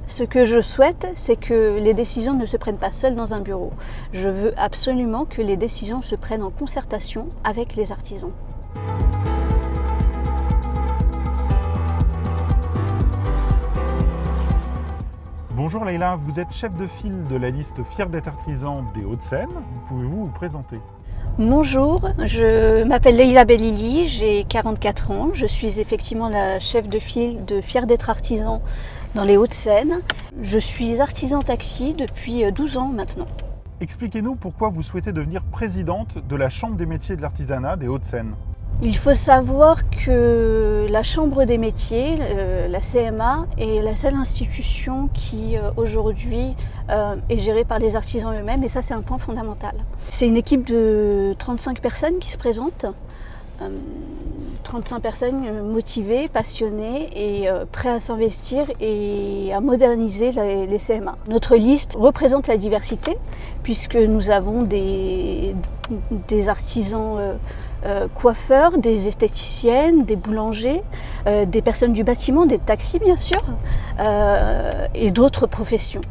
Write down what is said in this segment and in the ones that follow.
Ce que je souhaite, c'est que les décisions ne se prennent pas seules dans un bureau. Je veux absolument que les décisions se prennent en concertation avec les artisans. Bonjour Leïla, vous êtes chef de file de la liste Fiers d'être artisan des Hauts-de-Seine. Pouvez-vous vous présenter? Bonjour, je m'appelle Leïla Bellili, j'ai 44 ans. Je suis effectivement la chef de file de Fiers d'être artisan dans les Hauts-de-Seine. Je suis artisan taxi depuis 12 ans maintenant. Expliquez-nous pourquoi vous souhaitez devenir présidente de la Chambre des métiers de l'artisanat des Hauts-de-Seine. Il faut savoir que la Chambre des métiers, la CMA, est la seule institution qui aujourd'hui est gérée par les artisans eux-mêmes, et ça c'est un point fondamental. C'est une équipe de 35 personnes qui se présentent, 35 personnes motivées, passionnées et prêtes à s'investir et à moderniser les CMA. Notre liste représente la diversité puisque nous avons des artisans coiffeurs, des esthéticiennes, des boulangers, des personnes du bâtiment, des taxis bien sûr, et d'autres professions.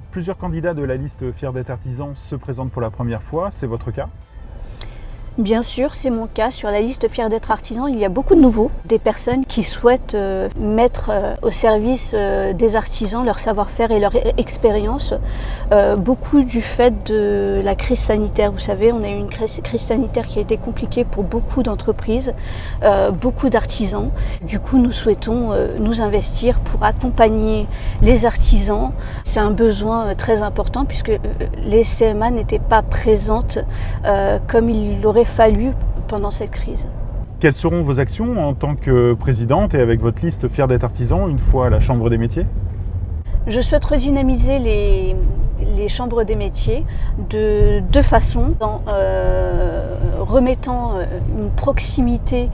Plusieurs candidats de la liste Fiers d'être artisan se présentent pour la première fois, c'est votre cas? Bien sûr, c'est mon cas. Sur la liste Fiers d'être artisan, il y a beaucoup de nouveaux, des personnes qui souhaitent mettre au service des artisans leur savoir-faire et leur expérience. Beaucoup du fait de la crise sanitaire. Vous savez, on a eu une crise sanitaire qui a été compliquée pour beaucoup d'entreprises, beaucoup d'artisans. Du coup, nous souhaitons nous investir pour accompagner les artisans. C'est un besoin très important puisque les CMA n'étaient pas présentes comme il l'aurait fallu pendant cette crise. Quelles seront vos actions en tant que présidente et avec votre liste Fiers d'être artisan une fois à la Chambre des métiers? Je souhaite redynamiser les chambres des métiers de deux façons, en remettant une proximité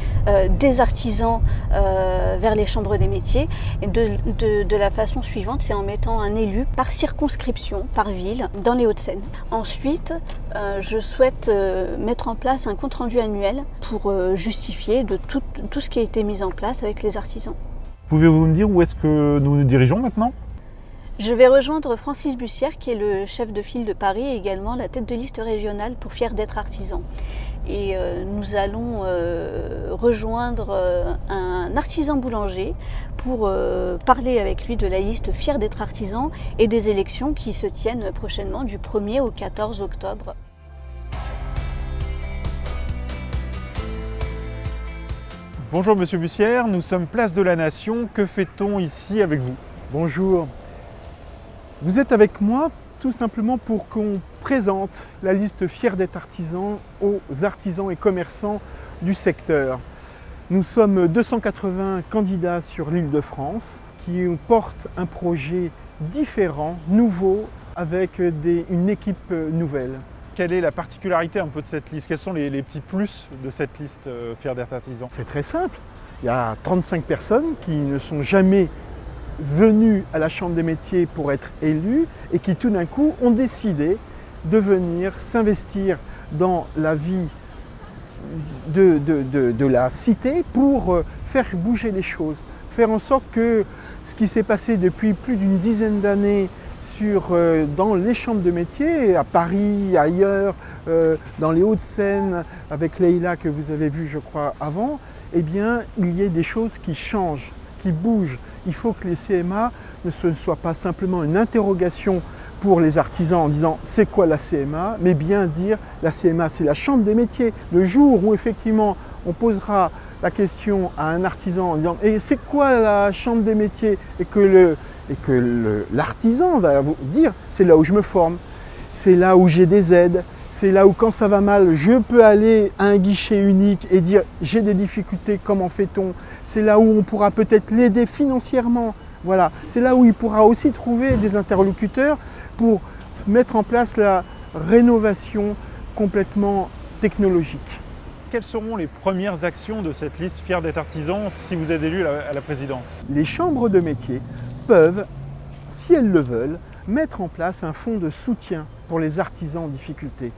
des artisans vers les chambres des métiers, et de la façon suivante, c'est en mettant un élu par circonscription, par ville, dans les Hauts-de-Seine. Ensuite, je souhaite mettre en place un compte-rendu annuel pour justifier de tout ce qui a été mis en place avec les artisans. Pouvez-vous me dire où est-ce que nous nous dirigeons maintenant? Je vais rejoindre Francis Bussière, qui est le chef de file de Paris et également la tête de liste régionale pour Fiers d'être artisan. Et nous allons rejoindre un artisan boulanger pour parler avec lui de la liste Fiers d'être artisan et des élections qui se tiennent prochainement du 1er au 14 octobre. Bonjour Monsieur Bussière, nous sommes place de la Nation. Que fait-on ici avec vous? Bonjour. Vous êtes avec moi tout simplement pour qu'on présente la liste Fiers d'être artisans aux artisans et commerçants du secteur. Nous sommes 280 candidats sur l'Île-de-France qui portent un projet différent, nouveau, avec une équipe nouvelle. Quelle est la particularité un peu de cette liste? Quels sont les petits plus de cette liste Fiers d'être artisan? C'est très simple. Il y a 35 personnes qui ne sont jamais venus à la Chambre des métiers pour être élus et qui tout d'un coup ont décidé de venir s'investir dans la vie de la cité pour faire bouger les choses, faire en sorte que ce qui s'est passé depuis plus d'une dizaine d'années dans les chambres de métiers, à Paris, ailleurs, dans les Hauts-de-Seine, avec Leïla que vous avez vu je crois avant, eh bien il y ait des choses qui changent, qui bougent. Il faut que les CMA ne soient pas simplement une interrogation pour les artisans en disant c'est quoi la CMA, mais bien dire la CMA c'est la Chambre des métiers. Le jour où effectivement on posera la question à un artisan en disant et c'est quoi la Chambre des métiers, et que l'artisan va vous dire c'est là où je me forme, c'est là où j'ai des aides, c'est là où quand ça va mal, je peux aller à un guichet unique et dire j'ai des difficultés, comment fait-on? C'est là où on pourra peut-être l'aider financièrement. Voilà, c'est là où il pourra aussi trouver des interlocuteurs pour mettre en place la rénovation complètement technologique. Quelles seront les premières actions de cette liste Fiers d'être artisan si vous êtes élu à la présidence? Les chambres de métiers peuvent, si elles le veulent, mettre en place un fonds de soutien pour les artisans en difficulté.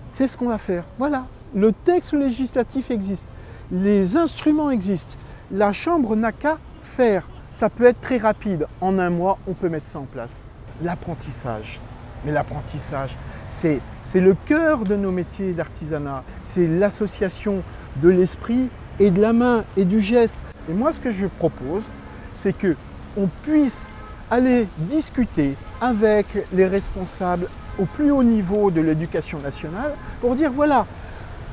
C'est ce qu'on va faire. Voilà, le texte législatif existe, les instruments existent. La Chambre n'a qu'à faire ça peut être très rapide. En un mois, on peut mettre ça en place. L'apprentissage. Mais l'apprentissage, c'est le cœur de nos métiers d'artisanat. C'est l'association de l'esprit et de la main et du geste. Et moi, ce que je propose, c'est qu'on puisse aller discuter avec les responsables au plus haut niveau de l'éducation nationale pour dire voilà,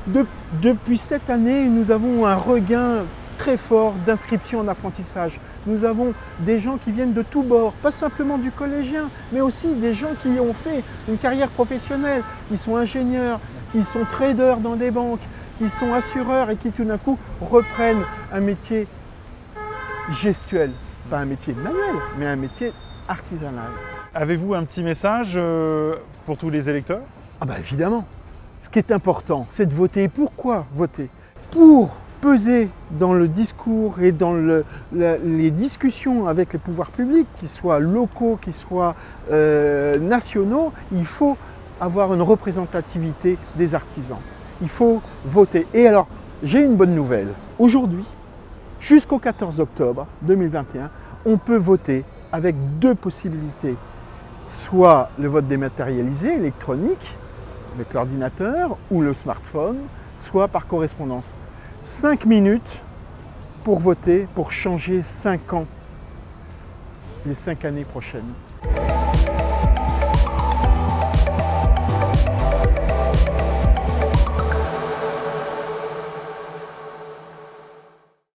depuis cette année, nous avons un regain très fort d'inscription en apprentissage. Nous avons des gens qui viennent de tous bords, pas simplement du collégien, mais aussi des gens qui ont fait une carrière professionnelle, qui sont ingénieurs, qui sont traders dans des banques, qui sont assureurs et qui tout d'un coup reprennent un métier gestuel. Pas un métier manuel, mais un métier artisanal. Avez-vous un petit message pour tous les électeurs? Ah bah évidemment. Ce qui est important, c'est de voter. Pourquoi voter? Pour peser dans le discours et dans les discussions avec les pouvoirs publics, qu'ils soient locaux, qu'ils soient nationaux, il faut avoir une représentativité des artisans. Il faut voter. Et alors, j'ai une bonne nouvelle. Aujourd'hui, jusqu'au 14 octobre 2021, on peut voter avec deux possibilités. Soit le vote dématérialisé, électronique, avec l'ordinateur ou le smartphone, soit par correspondance. 5 minutes pour voter, pour changer 5 ans, les 5 années prochaines.